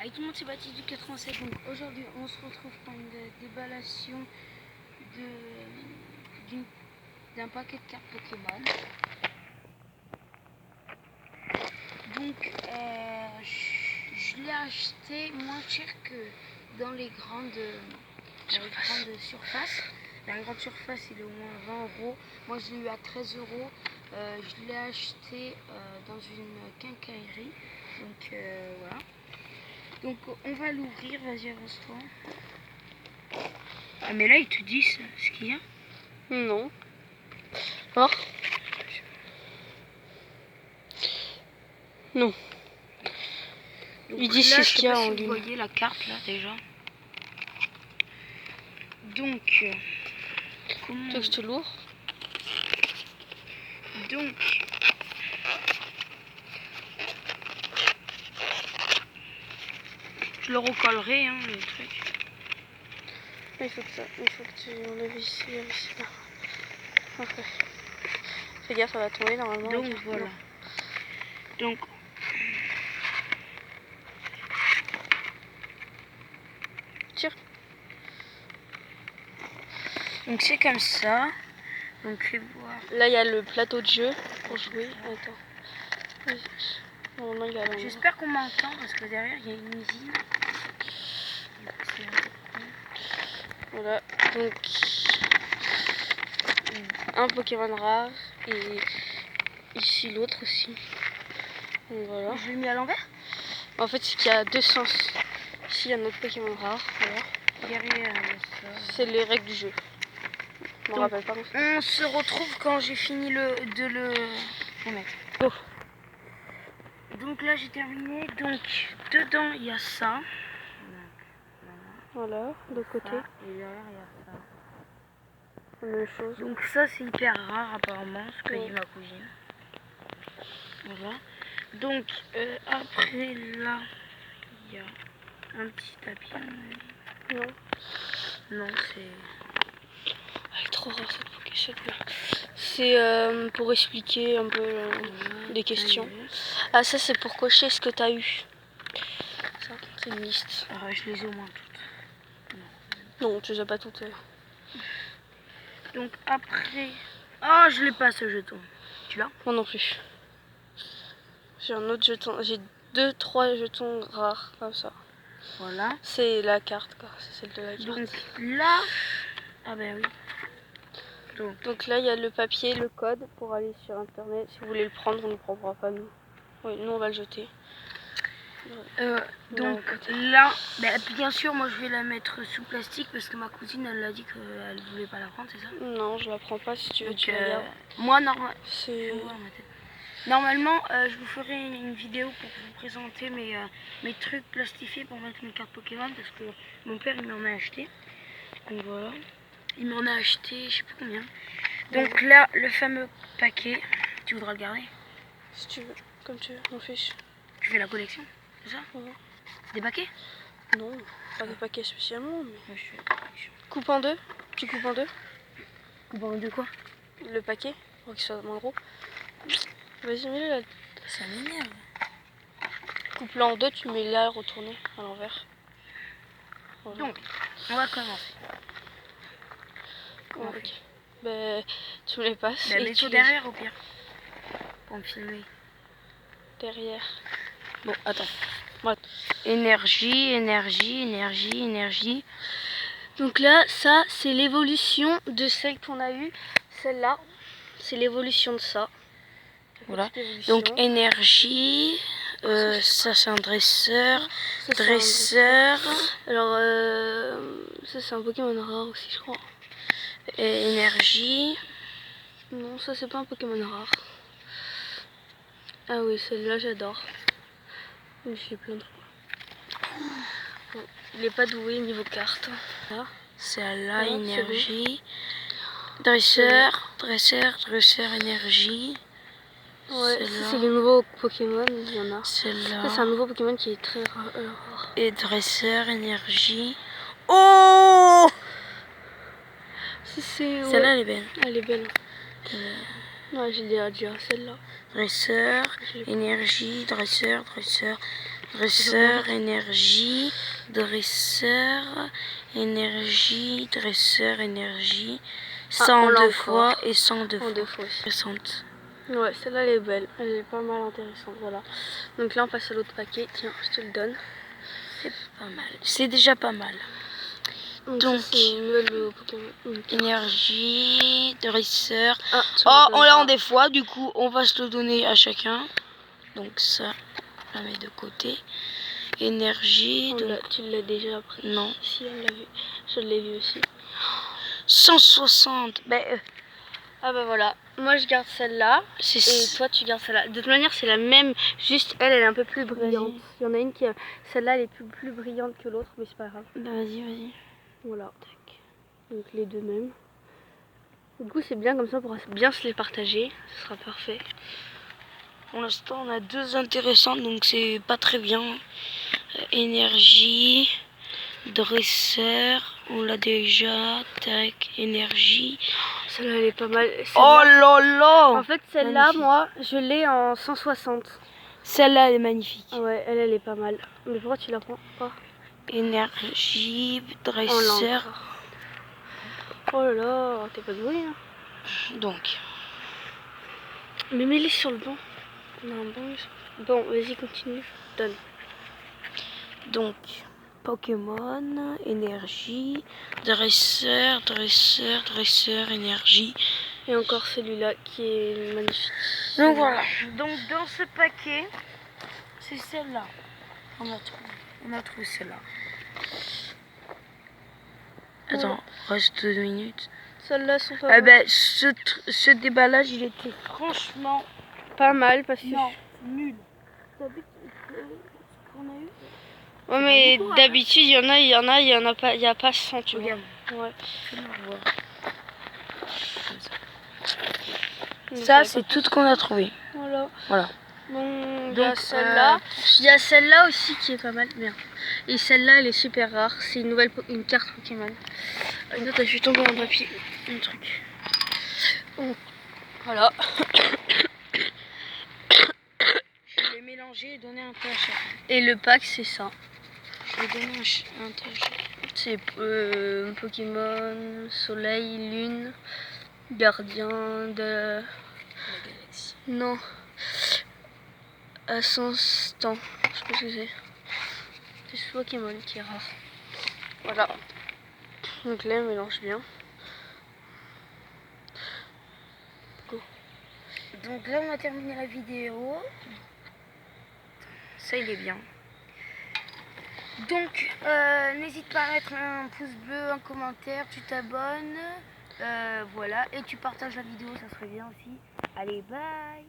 Avec tout le monde, c'est Baptiste du 87. Donc aujourd'hui, on se retrouve pour une déballation d'un paquet de cartes Pokémon. Donc, je l'ai acheté moins cher que dans les grandes surfaces. La grande surface, il est au moins 20 €. Moi, je l'ai eu à 13 €. Je l'ai acheté dans une quincaillerie. Donc, voilà. Donc on va l'ouvrir, vas-y avance-toi. Ah mais là ils te disent ce qu'il y a? Non. Or non. Donc, ils disent ce qu'il y a en ligne. ligne. Vous voyez la carte là déjà. Donc comment... Tu veux que je te l'ouvre? Donc je le recollerai hein, le truc. Il faut que tu enlèves ici, là. Ok. Fais gaffe, ça va tomber normalement. Donc voilà. Donc tire. Donc c'est comme ça. Donc fais voir. Là il y a le plateau de jeu pour jouer. Attends. Normalement il a la... J'espère qu'on m'entend parce que derrière il y a une usine. Voilà. Donc un Pokémon rare et ici l'autre aussi. Donc voilà. Je l'ai mis à l'envers. En fait c'est qu'il y a deux sens. Ici il y a notre Pokémon rare. Voilà. Derrière c'est les règles du jeu. Je me rappelle pas. On se retrouve quand j'ai fini de le remettre. Oh. Donc là j'ai terminé. Donc dedans il y a ça. Voilà, de côté. Et derrière il y a ça. La même chose. Donc ça c'est hyper rare apparemment, ce que dit ma cousine. Voilà. Donc après là il y a un petit tapis. Non. Non c'est... Elle est trop rare cette Pokémon. C'est pour expliquer un peu des questions. Ah ça c'est pour cocher ce que t'as eu. Ça, c'est une liste. Je les ai au moins toutes. Non, tu les as pas toutes. Donc après... Oh je l'ai pas ce jeton. Tu l'as? Moi non plus. J'ai un autre jeton. J'ai 2-3 jetons rares comme ça. Voilà. C'est la carte quoi. C'est celle de la carte. Donc là... Ah ben oui. Donc là il y a le papier, le code pour aller sur internet. Si vous voulez le prendre, on ne le prendra pas nous. Oui, nous on va le jeter. Donc là, bien sûr, moi je vais la mettre sous plastique parce que ma cousine elle a dit qu'elle voulait pas la prendre, c'est ça? Non, je la prends pas si tu veux. Donc, tu regardes. Moi, normalement, je vous ferai une vidéo pour vous présenter mes trucs plastifiés pour mettre mes cartes Pokémon parce que mon père il m'en a acheté. Donc voilà, il m'en a acheté, je sais plus combien. Donc là, le fameux paquet, tu voudras le garder? Si tu veux, comme tu veux, on fiche. Tu fais la collection, c'est ça? Des paquets? Non, pas des paquets spécialement, mais... Je fais la collection. Coupe en deux. Tu coupes en deux. Coupe en deux quoi? Le paquet, pour qu'il soit moins gros. Vas-y, mets-le là. Ça m'énerve. Coupe-le en deux, tu mets là retourné à l'envers. Voilà. Donc, on va commencer. Ouais, ok. Ben, tu me les passes. Et tu derrière au pire. Pour me filmer. Derrière. Bon, attends. Ouais. Énergie. Donc là, ça, c'est l'évolution de celle qu'on a eue. Celle-là, c'est l'évolution de ça. Voilà. Donc énergie. Ça c'est un dresseur. Alors, ça c'est un Pokémon rare aussi, je crois. Et énergie. Non, ça c'est pas un Pokémon rare. Ah oui, celle-là j'adore. J'ai plein de fois. Bon, il est pas doué niveau carte. Là. Celle-là, énergie. Dresseur, énergie. Ouais, c'est le nouveau Pokémon, il y en a. Celle-là. C'est un nouveau Pokémon qui est très rare. Et dresseur, énergie. Oh! Celle-là, elle est belle. Elle est belle. Ouais, j'ai déjà celle-là. Dresseur, énergie, dresseur. Dresseur, énergie, dresseur, énergie, dresseur, énergie. 102 fois et 102 fois. 102 fois aussi. Intéressante. Ouais, celle-là elle est belle, elle est pas mal intéressante, voilà. Donc là on passe à l'autre paquet, tiens, je te le donne. C'est pas mal. C'est déjà pas mal. Donc, c'est une nouvelle Pokémon. Énergie, dresseur. Ah, on l'a en des fois, du coup on va se le donner à chacun. Donc ça, on la met de côté. Énergie. Tu l'as déjà appris? Non. Si, on l'a vu. Je l'ai vu aussi. 160. Ah bah voilà, moi je garde celle-là et toi tu gardes celle-là. De toute manière c'est la même, juste elle est un peu plus brillante. Il y en a une qui, celle-là elle est plus brillante que l'autre, mais c'est pas grave. Vas-y. Voilà, donc les deux mêmes. Du coup c'est bien comme ça, on pourra bien se les partager, ce sera parfait. Pour l'instant on a deux intéressantes, donc c'est pas très bien. Énergie, dresseur, on l'a déjà. Tac, énergie. Celle-là elle est pas mal. Oh là là! En fait celle-là moi je l'ai en 160. Celle-là elle est magnifique. Ouais, elle est pas mal. Mais pourquoi tu la prends pas? Énergie, dresseur. Oh là là, t'es pas doué hein. Donc. Mais mets-les sur le banc. Non, bon, vas-y, continue. Donne. Donc, Pokémon, énergie, dresseur, énergie. Et encore celui-là qui est magnifique. Donc voilà. Donc dans ce paquet, c'est celle-là. On a trouvé celle-là. Attends, reste 2 minutes. Celles-là sont pas mal. Ce déballage, il était franchement pas mal parce que... Non, nul. T'as vu ce qu'on a eu? Ouais, mais d'habitude, il y en a pas, il y a pas 100, tu vois. Ouais. Ça, c'est tout ce qu'on a trouvé. Voilà. Bon, il y a celle-là. Il y a celle-là aussi qui est pas mal. Bien. Et celle-là, elle est super rare. C'est une carte Pokémon. Là, t'as vu tomber un papier, un truc. Bon. Voilà. Je vais mélanger et donner un peu à chacun. Et le pack, c'est ça. Je vais donner un peu à chacun. C'est Pokémon, Soleil, Lune, Gardien de la galaxie. Non. Assistant. Je sais pas ce que c'est. C'est ce Pokémon qui est rare. Voilà. Donc là, on mélange bien. Go. Donc là, on a terminé la vidéo. Ça, il est bien. Donc, n'hésite pas à mettre un pouce bleu, un commentaire, tu t'abonnes. Voilà. Et tu partages la vidéo, ça serait bien aussi. Allez, bye!